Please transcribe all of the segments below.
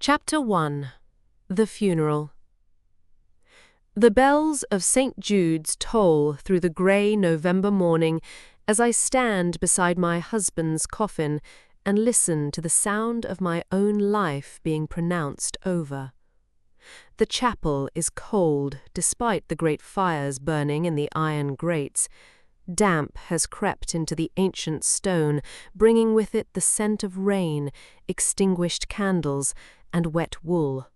Chapter 1. The Funeral. The bells of St. Jude's toll through the grey November morning as I stand beside my husband's coffin and listen to the sound of my own life being pronounced over. The chapel is cold despite the great fires burning in the iron grates. Damp has crept into the ancient stone, bringing with it the scent of rain, extinguished candles, and wet wool.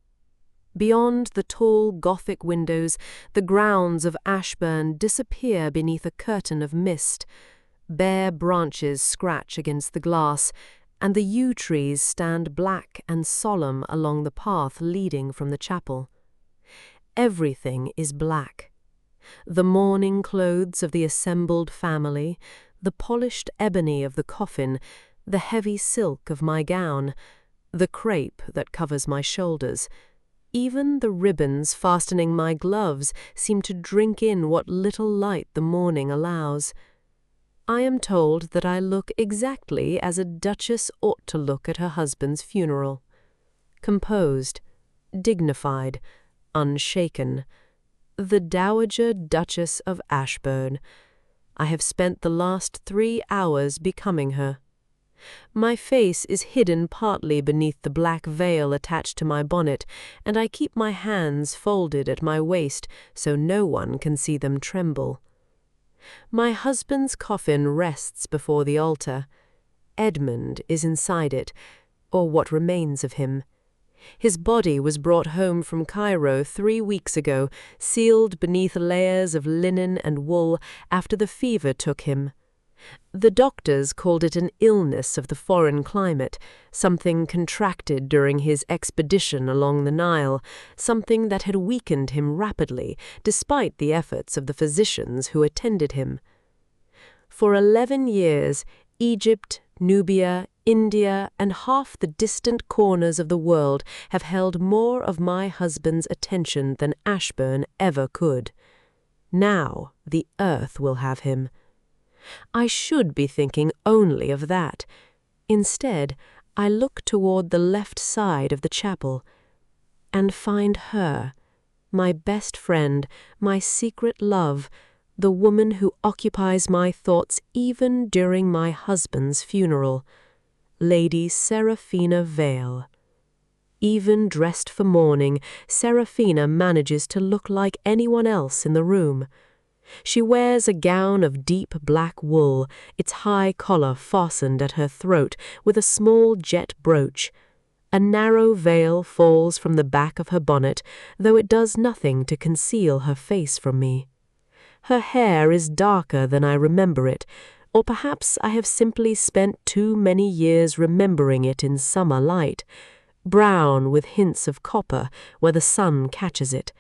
Beyond the tall Gothic windows, the grounds of Ashbourne disappear beneath a curtain of mist. Bare branches scratch against the glass, and the yew trees stand black and solemn along the path leading from the chapel. Everything is black. The mourning clothes of the assembled family, the polished ebony of the coffin, the heavy silk of my gown, the crape that covers my shoulders. Even the ribbons fastening my gloves seem to drink in what little light the morning allows. I am told that I look exactly as a duchess ought to look at her husband's funeral. Composed, dignified, unshaken. The Dowager Duchess of Ashbourne. I have spent the last 3 hours becoming her. My face is hidden partly beneath the black veil attached to my bonnet, and I keep my hands folded at my waist so no one can see them tremble. My husband's coffin rests before the altar. Edmund is inside it, or what remains of him. His body was brought home from Cairo 3 weeks ago, sealed beneath layers of linen and wool after the fever took him. The doctors called it an illness of the foreign climate, something contracted during his expedition along the Nile, something that had weakened him rapidly, despite the efforts of the physicians who attended him. For 11 years, Egypt, Nubia, India, and half the distant corners of the world have held more of my husband's attention than Ashbourne ever could. Now the earth will have him. I should be thinking only of that. Instead, I look toward the left side of the chapel and find her, my best friend, my secret love, the woman who occupies my thoughts even during my husband's funeral, Lady Seraphina Vale. Even dressed for mourning, Seraphina manages to look like anyone else in the room. She wears a gown of deep black wool, its high collar fastened at her throat with a small jet brooch. A narrow veil falls from the back of her bonnet, though it does nothing to conceal her face from me. Her hair is darker than I remember it, or perhaps I have simply spent too many years remembering it in summer light, brown with hints of copper where the sun catches it.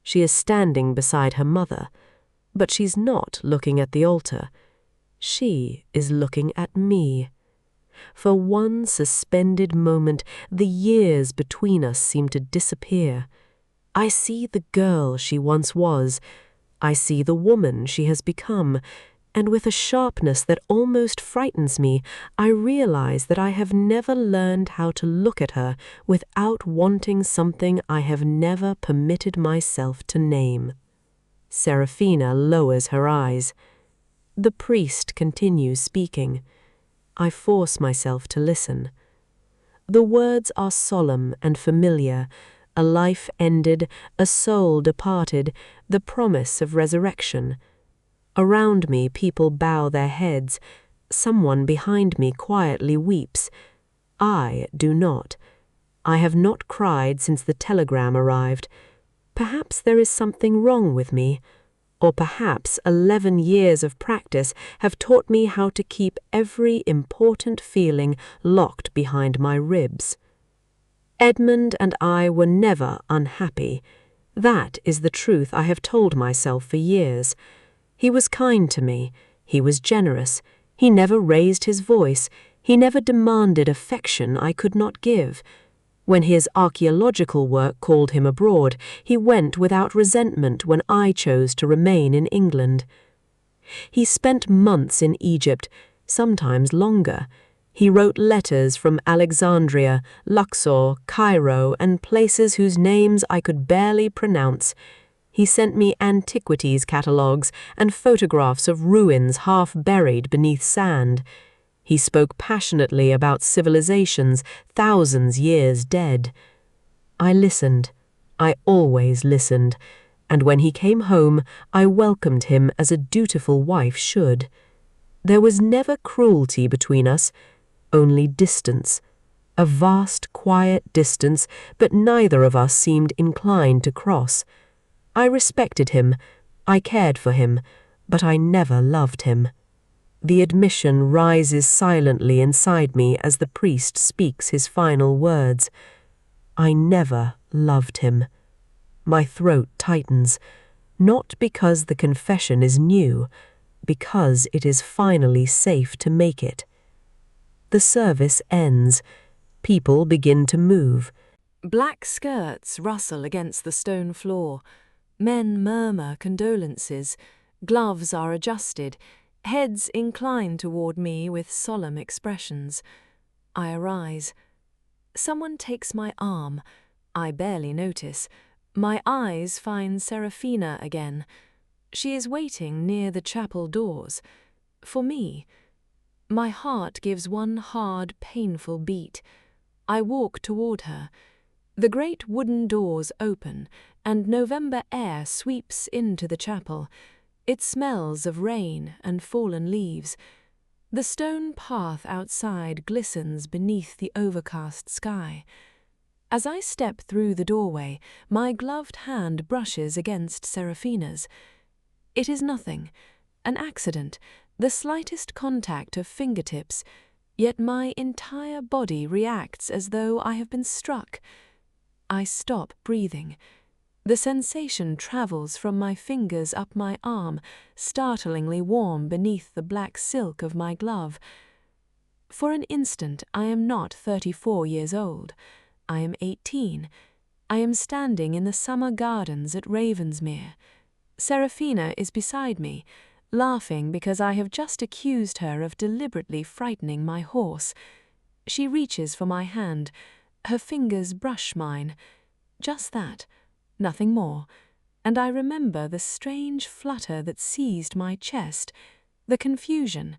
She is standing beside her mother, but she's not looking at the altar. She is looking at me. For one suspended moment, the years between us seem to disappear. I see the girl she once was. I see the woman she has become, and with a sharpness that almost frightens me, I realize that I have never learned how to look at her without wanting something I have never permitted myself to name. Seraphina lowers her eyes. The priest continues speaking. I force myself to listen. The words are solemn and familiar, a life ended, a soul departed, the promise of resurrection. Around me people bow their heads. Someone behind me quietly weeps. I do not. I have not cried since the telegram arrived. Perhaps there is something wrong with me, or perhaps 11 years of practice have taught me how to keep every important feeling locked behind my ribs. Edmund and I were never unhappy. That is the truth I have told myself for years. He was kind to me. He was generous. He never raised his voice. He never demanded affection I could not give. When his archaeological work called him abroad, he went without resentment when I chose to remain in England. He spent months in Egypt, sometimes longer, He wrote letters from Alexandria, Luxor, Cairo, and places whose names I could barely pronounce. He sent me antiquities catalogues and photographs of ruins half buried beneath sand. He spoke passionately about civilizations thousands years dead. I listened. I always listened, and when he came home, I welcomed him as a dutiful wife should. There was never cruelty between us, only distance. A vast, quiet distance, but neither of us seemed inclined to cross. I respected him, I cared for him, but I never loved him. The admission rises silently inside me as the priest speaks his final words. I never loved him. My throat tightens, not because the confession is new, because it is finally safe to make it. The service ends. People begin to move. Black skirts rustle against the stone floor. Men murmur condolences. Gloves are adjusted. Heads incline toward me with solemn expressions. I arise. Someone takes my arm. I barely notice. My eyes find Seraphina again. She is waiting near the chapel doors. For me. My heart gives one hard, painful beat. I walk toward her. The great wooden doors open, and November air sweeps into the chapel. It smells of rain and fallen leaves. The stone path outside glistens beneath the overcast sky. As I step through the doorway, my gloved hand brushes against Seraphina's. It is nothing, an accident, the slightest contact of fingertips, yet my entire body reacts as though I have been struck. I stop breathing. The sensation travels from my fingers up my arm, startlingly warm beneath the black silk of my glove. For an instant I am not 34 years old. I am 18. I am standing in the summer gardens at Ravensmere. Seraphina is beside me, laughing because I have just accused her of deliberately frightening my horse. She reaches for my hand. Her fingers brush mine. Just that, nothing more, and I remember the strange flutter that seized my chest, the confusion,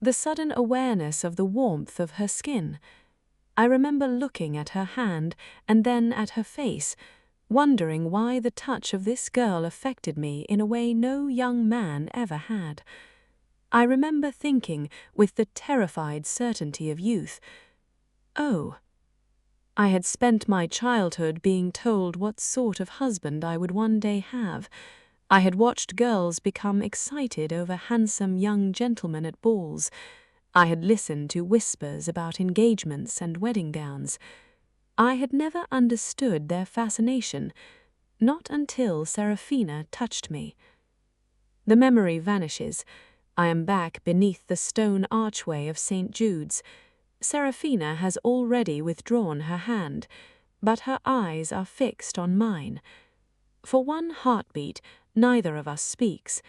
the sudden awareness of the warmth of her skin. I remember looking at her hand and then at her face, wondering why the touch of this girl affected me in a way no young man ever had. I remember thinking, with the terrified certainty of youth, "Oh." I had spent my childhood being told what sort of husband I would one day have. I had watched girls become excited over handsome young gentlemen at balls. I had listened to whispers about engagements and wedding gowns. I had never understood their fascination, not until Seraphina touched me. The memory vanishes. I am back beneath the stone archway of St. Jude's. Seraphina has already withdrawn her hand, but her eyes are fixed on mine. For one heartbeat, neither of us speaks.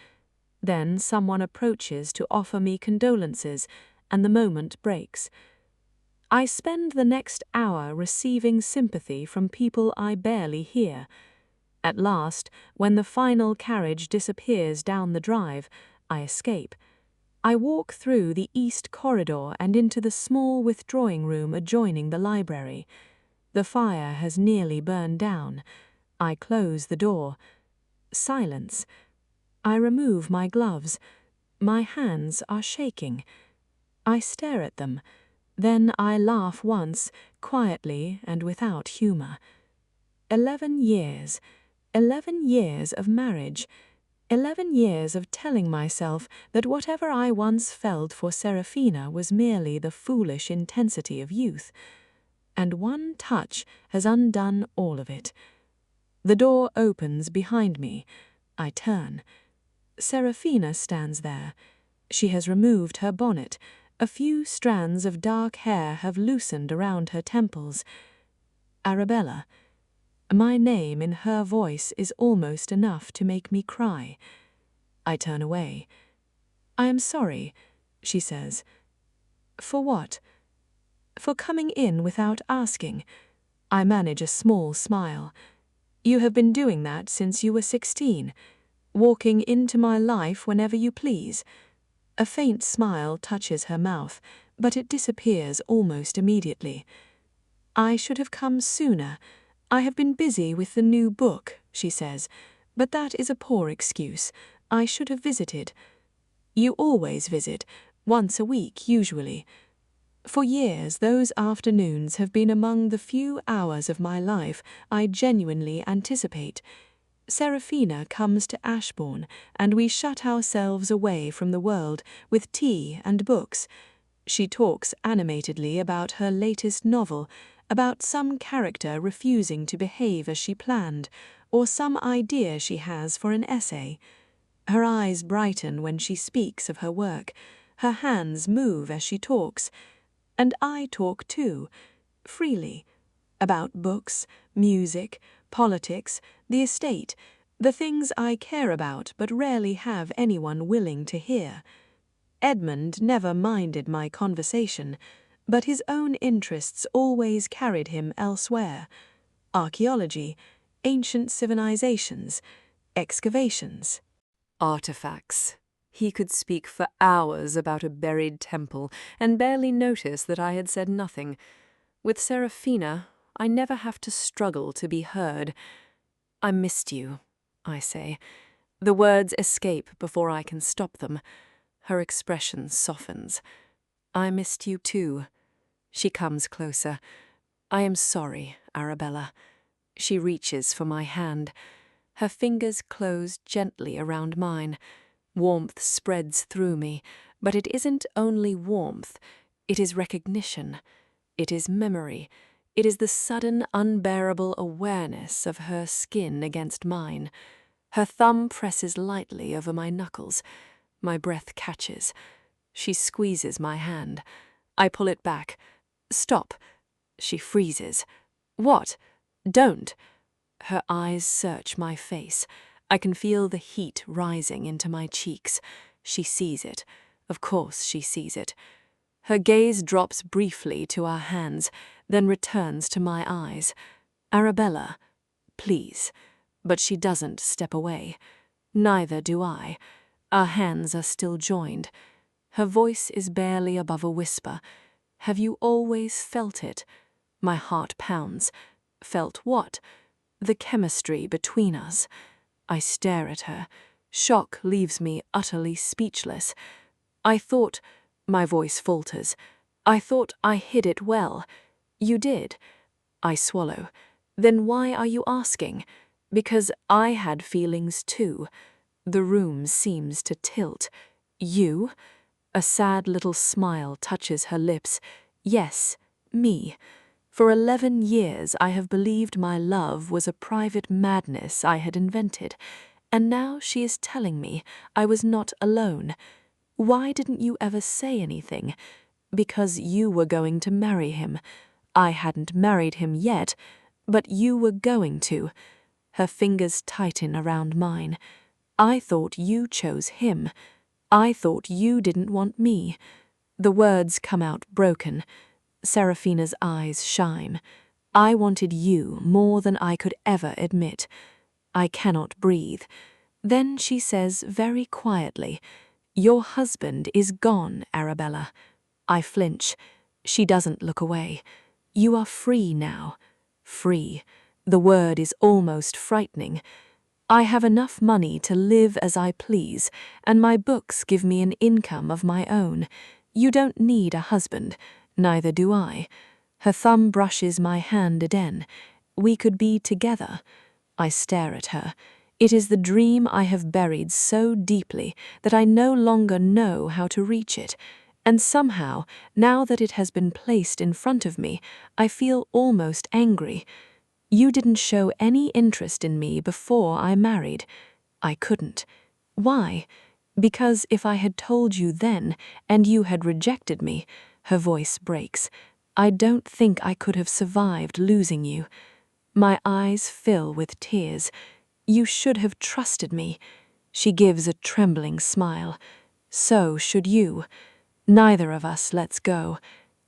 Then someone approaches to offer me condolences, and the moment breaks. I spend the next hour receiving sympathy from people I barely hear. At last, when the final carriage disappears down the drive, I escape. I walk through the east corridor and into the small withdrawing room adjoining the library. The fire has nearly burned down. I close the door. Silence. I remove my gloves. My hands are shaking. I stare at them. Then I laugh once, quietly and without humor. 11 years. 11 years of marriage. 11 years of telling myself that whatever I once felt for Seraphina was merely the foolish intensity of youth. And one touch has undone all of it. The door opens behind me. I turn. Seraphina stands there. She has removed her bonnet. A few strands of dark hair have loosened around her temples. Arabella. My name in her voice is almost enough to make me cry. I turn away. "I am sorry," she says. "For what?" for coming in without asking. I manage a small smile. You have been doing that since you were 16, walking into my life whenever you please. A faint smile touches her mouth, but it disappears almost immediately. I should have come sooner. I have been busy with the new book, she says, but that is a poor excuse. I should have visited. You always visit, once a week usually. For years, those afternoons have been among the few hours of my life I genuinely anticipate. Seraphina comes to Ashbourne, and we shut ourselves away from the world with tea and books. She talks animatedly about her latest novel, about some character refusing to behave as she planned, or some idea she has for an essay. Her eyes brighten when she speaks of her work. Her hands move as she talks. And I talk too, freely, about books, music, politics, the estate, the things I care about but rarely have anyone willing to hear. Edmund never minded my conversation, but his own interests always carried him elsewhere. Archaeology, ancient civilizations, excavations. Artifacts. He could speak for hours about a buried temple and barely notice that I had said nothing. With Seraphina, I never have to struggle to be heard. I missed you, I say. The words escape before I can stop them. Her expression softens. I missed you too. She comes closer. I am sorry, Arabella. She reaches for my hand. Her fingers close gently around mine. Warmth spreads through me, but it isn't only warmth. It is recognition. It is memory. It is the sudden, unbearable awareness of her skin against mine. Her thumb presses lightly over my knuckles. My breath catches. She squeezes my hand. I pull it back. Stop. She freezes. What? Don't. Her eyes search my face. I can feel the heat rising into my cheeks. She sees it. Of course she sees it. Her gaze drops briefly to our hands, then returns to my eyes. Arabella, please. But she doesn't step away. Neither do I. Our hands are still joined. Her voice is barely above a whisper. Have you always felt it? My heart pounds. Felt what? The chemistry between us. I stare at her. Shock leaves me utterly speechless. I thought, my voice falters, I thought I hid it well. You did. I swallow. Then why are you asking? Because I had feelings too. The room seems to tilt. You? A sad little smile touches her lips. Yes, me. For 11 years I have believed my love was a private madness I had invented, and now she is telling me I was not alone. Why didn't you ever say anything? Because you were going to marry him. I hadn't married him yet, but you were going to. Her fingers tighten around mine. I thought you chose him. I thought you didn't want me. The words come out broken. Seraphina's eyes shine. I wanted you more than I could ever admit. I cannot breathe. Then she says very quietly, Your husband is gone, Arabella. I flinch. She doesn't look away. You are free now. Free. The word is almost frightening. I have enough money to live as I please, and my books give me an income of my own. You don't need a husband. Neither do I. Her thumb brushes my hand again. We could be together. I stare at her. It is the dream I have buried so deeply that I no longer know how to reach it. And somehow, now that it has been placed in front of me, I feel almost angry. You didn't show any interest in me before I married. I couldn't. Why? Because if I had told you then, and you had rejected me, her voice breaks, I don't think I could have survived losing you. My eyes fill with tears. You should have trusted me. She gives a trembling smile. So should you. Neither of us lets go.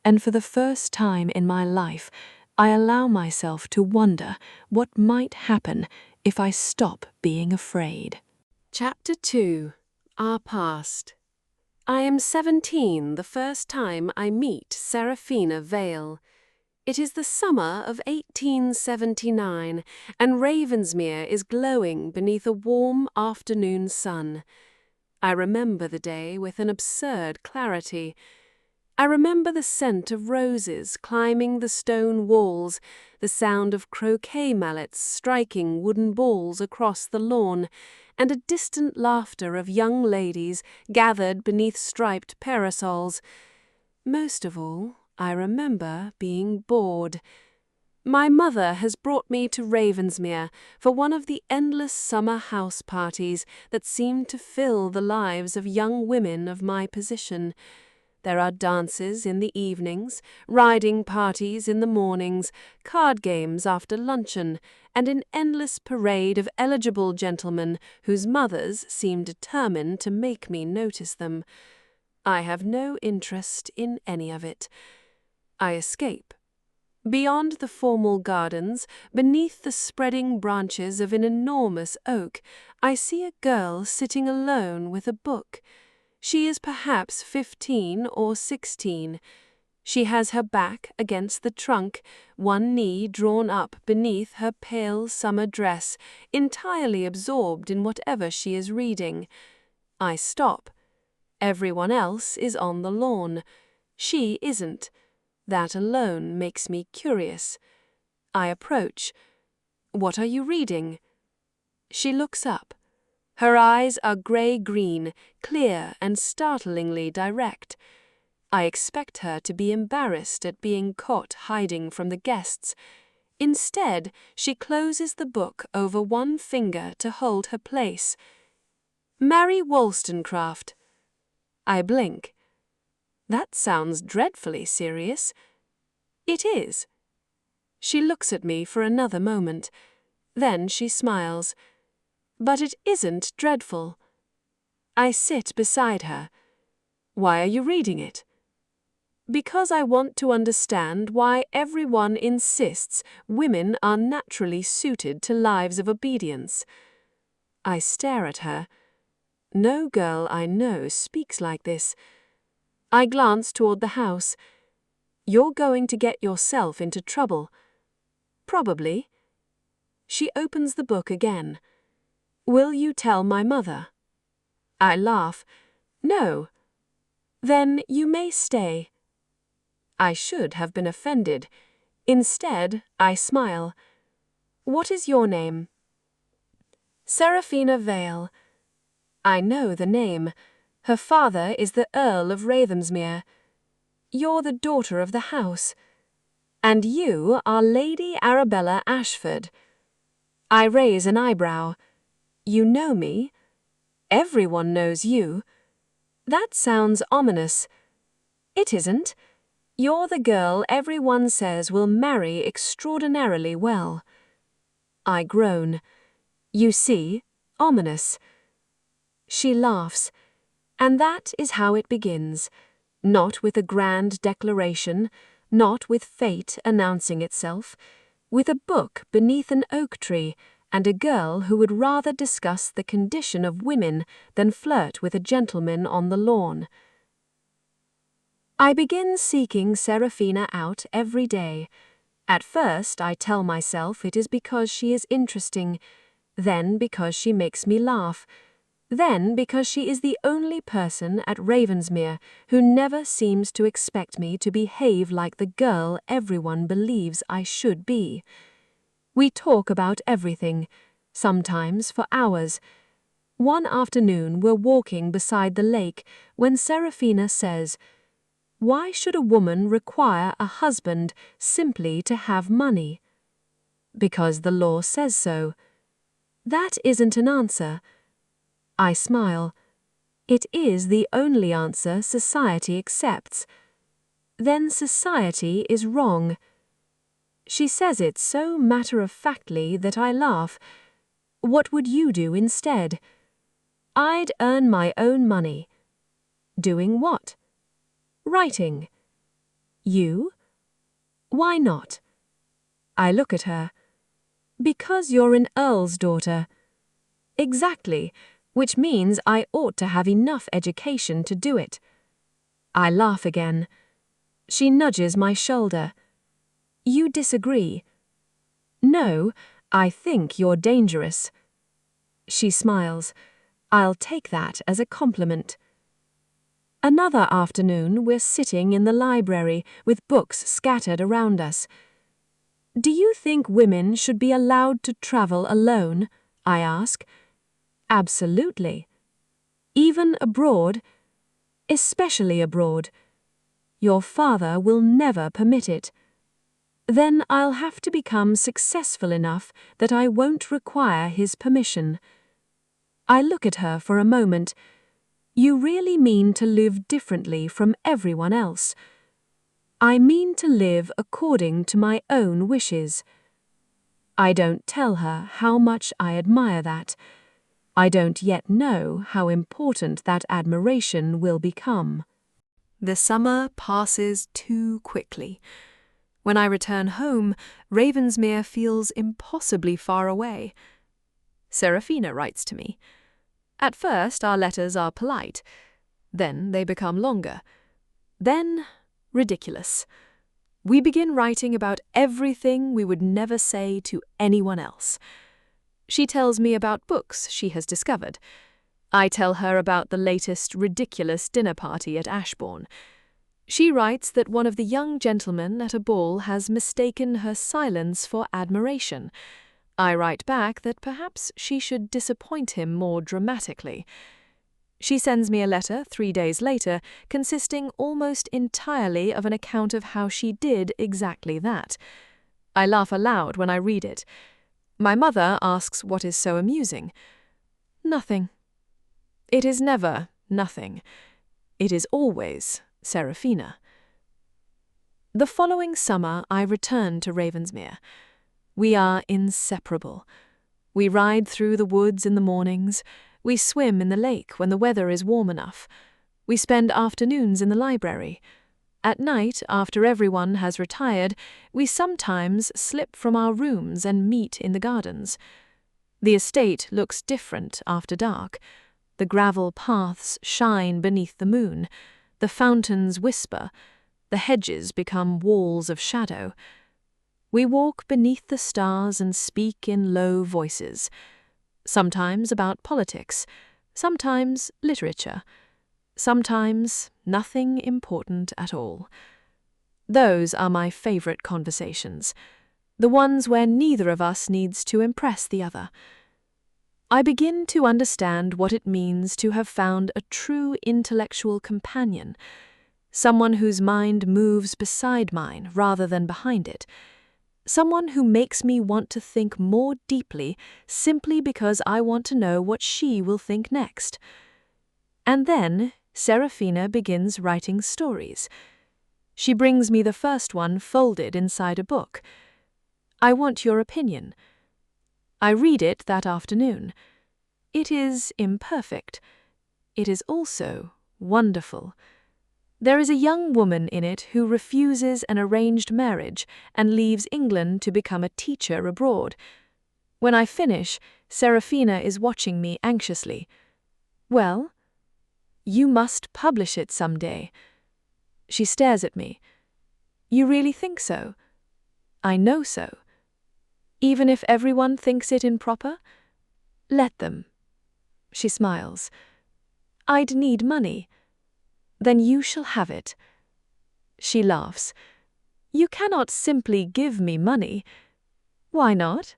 and for the first time in my life, I allow myself to wonder what might happen if I stop being afraid. Chapter 2. Our Past. I am 17 the first time I meet Seraphina Vale. It is the summer of 1879, and Ravensmere is glowing beneath a warm afternoon sun. I remember the day with an absurd clarity. I remember the scent of roses climbing the stone walls, the sound of croquet mallets striking wooden balls across the lawn, and a distant laughter of young ladies gathered beneath striped parasols. Most of all, I remember being bored. My mother has brought me to Ravensmere for one of the endless summer house parties that seem to fill the lives of young women of my position. There are dances in the evenings, riding parties in the mornings, card games after luncheon, and an endless parade of eligible gentlemen whose mothers seem determined to make me notice them. I have no interest in any of it. I escape. Beyond the formal gardens, beneath the spreading branches of an enormous oak, I see a girl sitting alone with a book. She is perhaps 15 or 16. She has her back against the trunk, one knee drawn up beneath her pale summer dress, entirely absorbed in whatever she is reading. I stop. Everyone else is on the lawn. She isn't. That alone makes me curious. I approach. "What are you reading?" She looks up. Her eyes are grey-green, clear and startlingly direct. I expect her to be embarrassed at being caught hiding from the guests. Instead, she closes the book over one finger to hold her place. "Mary Wollstonecraft." I blink. That sounds dreadfully serious. It is. She looks at me for another moment. Then she smiles. But it isn't dreadful. I sit beside her. "Why are you reading it?" "Because I want to understand why everyone insists women are naturally suited to lives of obedience." I stare at her. No girl I know speaks like this. I glance toward the house. "You're going to get yourself into trouble." "Probably." She opens the book again. "Will you tell my mother?" I laugh. "No." "Then you may stay." I should have been offended. Instead, I smile. "What is your name?" "Seraphina Vale." I know the name. Her father is the Earl of Ravensmere. "You're the daughter of the house." "And you are Lady Arabella Ashford." I raise an eyebrow. "You know me?" "Everyone knows you." That sounds ominous. It isn't. You're the girl everyone says will marry extraordinarily well. I groan. "You see, ominous." She laughs. And that is how it begins. Not with a grand declaration, not with fate announcing itself, with a book beneath an oak tree and a girl who would rather discuss the condition of women than flirt with a gentleman on the lawn. I begin seeking Seraphina out every day. At first I tell myself it is because she is interesting, then because she makes me laugh, then because she is the only person at Ravensmere who never seems to expect me to behave like the girl everyone believes I should be. We talk about everything, sometimes for hours. One afternoon we're walking beside the lake when Seraphina says, "Why should a woman require a husband simply to have money?" "Because the law says so." That isn't an answer. I smile. It is the only answer society accepts. Then society is wrong. She says it so matter-of-factly that I laugh. "What would you do instead?" "I'd earn my own money." "Doing what?" "Writing." You? Why not? I look at her. Because you're an earl's daughter. Exactly, which means I ought to have enough education to do it. I laugh again. She nudges my shoulder. You disagree? No, I think you're dangerous. She smiles. I'll take that as a compliment. Another afternoon, we're sitting in the library with books scattered around us. Do you think women should be allowed to travel alone? I ask. Absolutely. Even abroad? Especially abroad. Your father will never permit it. Then I'll have to become successful enough that I won't require his permission. I look at her for a moment. You really mean to live differently from everyone else? I mean to live according to my own wishes. I don't tell her how much I admire that. I don't yet know how important that admiration will become. The summer passes too quickly. When I return home, Ravensmere feels impossibly far away. Seraphina writes to me. At first, our letters are polite. Then they become longer. Then ridiculous. We begin writing about everything we would never say to anyone else. She tells me about books she has discovered. I tell her about the latest ridiculous dinner party at Ashbourne. She writes that one of the young gentlemen at a ball has mistaken her silence for admiration. I write back that perhaps she should disappoint him more dramatically. She sends me a letter 3 days later, consisting almost entirely of an account of how she did exactly that. I laugh aloud when I read it. My mother asks what is so amusing. Nothing. It is never nothing. It is always Seraphina. The following summer I return to Ravensmere. We are inseparable. We ride through the woods in the mornings. We swim in the lake when the weather is warm enough. We spend afternoons in the library. At night, after everyone has retired, we sometimes slip from our rooms and meet in the gardens. The estate looks different after dark. The gravel paths shine beneath the moon. The fountains whisper. The hedges become walls of shadow. We walk beneath the stars and speak in low voices. Sometimes about politics, sometimes literature, sometimes nothing important at all. Those are my favorite conversations, the ones where neither of us needs to impress the other. I begin to understand what it means to have found a true intellectual companion, someone whose mind moves beside mine rather than behind it, someone who makes me want to think more deeply simply because I want to know what she will think next. And then Seraphina begins writing stories. She brings me the first one folded inside a book. I want your opinion. I read it that afternoon. It is imperfect. It is also wonderful. There is a young woman in it who refuses an arranged marriage and leaves England to become a teacher abroad. When I finish, Seraphina is watching me anxiously. Well, you must publish it some day. She stares at me. You really think so? I know so. Even if everyone thinks it improper? Let them. She smiles. I'd need money. Then you shall have it. She laughs. You cannot simply give me money. Why not?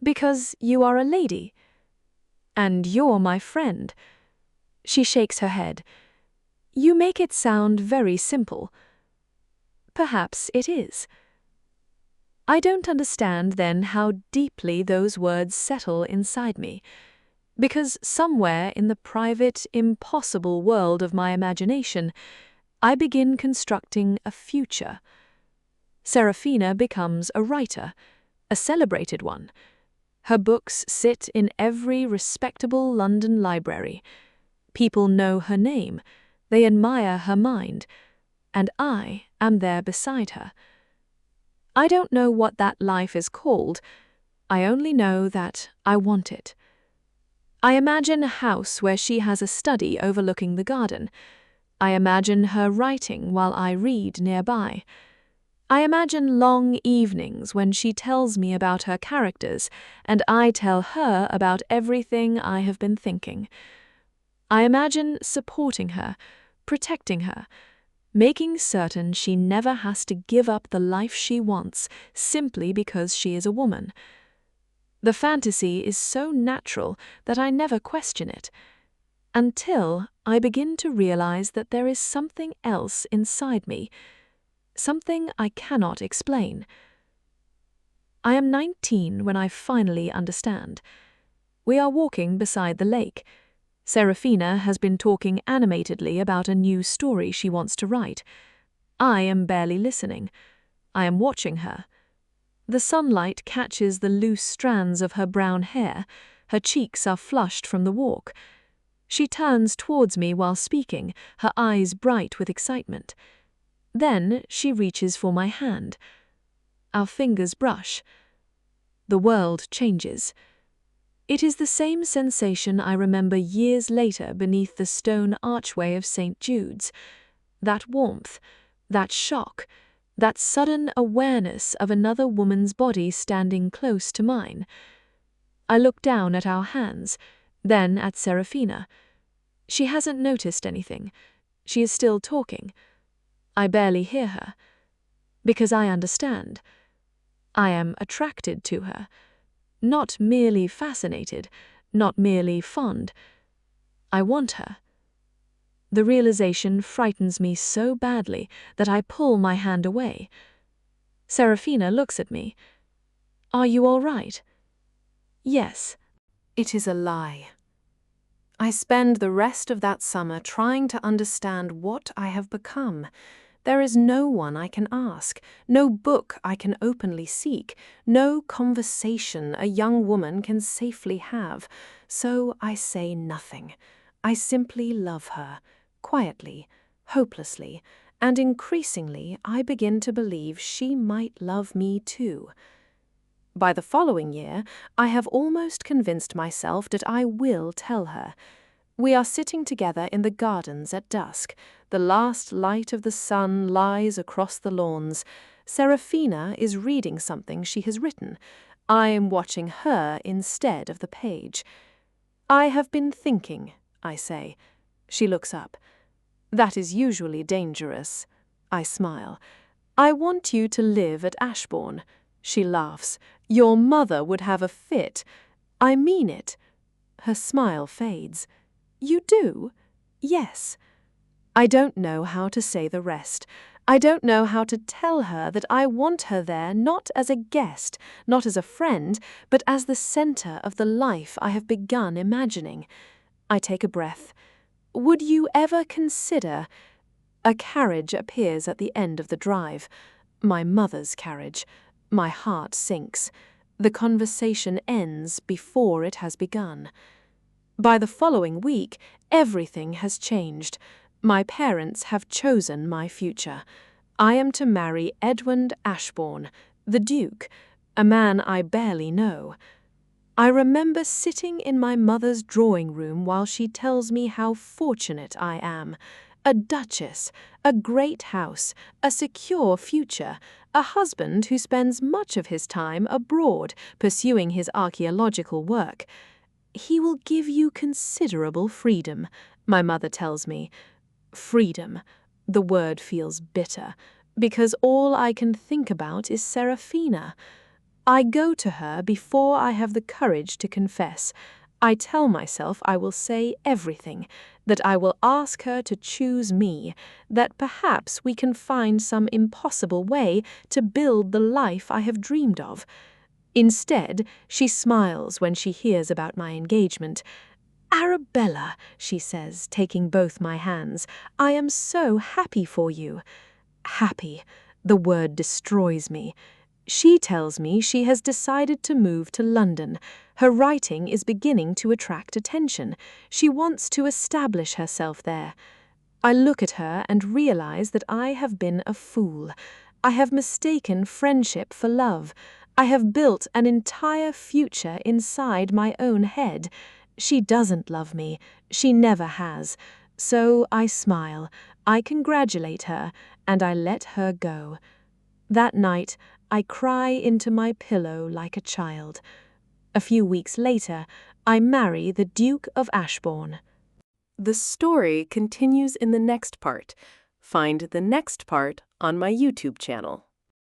Because you are a lady. And you're my friend. She shakes her head. You make it sound very simple. Perhaps it is. I don't understand then how deeply those words settle inside me, because somewhere in the private, impossible world of my imagination, I begin constructing a future. Seraphina becomes a writer, a celebrated one. Her books sit in every respectable London library. People know her name, they admire her mind, and I am there beside her. I don't know what that life is called. I only know that I want it. I imagine a house where she has a study overlooking the garden. I imagine her writing while I read nearby. I imagine long evenings when she tells me about her characters and I tell her about everything I have been thinking. I imagine supporting her, protecting her, making certain she never has to give up the life she wants simply because she is a woman. The fantasy is so natural that I never question it, until I begin to realize that there is something else inside me, something I cannot explain. I am 19 when I finally understand. We are walking beside the lake. Seraphina has been talking animatedly about a new story she wants to write. I am barely listening. I am watching her. The sunlight catches the loose strands of her brown hair. Her cheeks are flushed from the walk. She turns towards me while speaking, her eyes bright with excitement. Then she reaches for my hand. Our fingers brush. The world changes. It is the same sensation I remember years later beneath the stone archway of St. Jude's. That warmth, that shock, that sudden awareness of another woman's body standing close to mine. I look down at our hands, then at Seraphina. She hasn't noticed anything. She is still talking. I barely hear her. Because I understand. I am attracted to her. Not merely fascinated, not merely fond. I want her. The realization frightens me so badly that I pull my hand away. Seraphina looks at me. Are you all right? Yes. It is a lie. I spend the rest of that summer trying to understand what I have become. There is no one I can ask, no book I can openly seek, no conversation a young woman can safely have. So I say nothing. I simply love her, quietly, hopelessly, and increasingly I begin to believe she might love me too. By the following year, I have almost convinced myself that I will tell her. We are sitting together in the gardens at dusk. The last light of the sun lies across the lawns. Seraphina is reading something she has written. I am watching her instead of the page. I have been thinking, I say. She looks up. That is usually dangerous. I smile. I want you to live at Ashbourne. She laughs. Your mother would have a fit. I mean it. Her smile fades. You do? Yes. I don't know how to say the rest. I don't know how to tell her that I want her there not as a guest, not as a friend, but as the center of the life I have begun imagining. I take a breath. Would you ever consider... A carriage appears at the end of the drive. My mother's carriage. My heart sinks. The conversation ends before it has begun. By the following week, everything has changed. My parents have chosen my future. I am to marry Edward Ashbourne, the Duke, a man I barely know. I remember sitting in my mother's drawing room while she tells me how fortunate I am. A duchess, a great house, a secure future, a husband who spends much of his time abroad pursuing his archaeological work. He will give you considerable freedom, my mother tells me. Freedom. The word feels bitter, because all I can think about is Seraphina. I go to her before I have the courage to confess. I tell myself I will say everything, that I will ask her to choose me, that perhaps we can find some impossible way to build the life I have dreamed of. Instead, she smiles when she hears about my engagement. Arabella, she says, taking both my hands, I am so happy for you. Happy. The word destroys me. She tells me she has decided to move to London. Her writing is beginning to attract attention. She wants to establish herself there. I look at her and realize that I have been a fool. I have mistaken friendship for love. I have built an entire future inside my own head. She doesn't love me. She never has. So I smile, I congratulate her, and I let her go. That night, I cry into my pillow like a child. A few weeks later, I marry the Duke of Ashbourne. The story continues in the next part. Find the next part on my YouTube channel.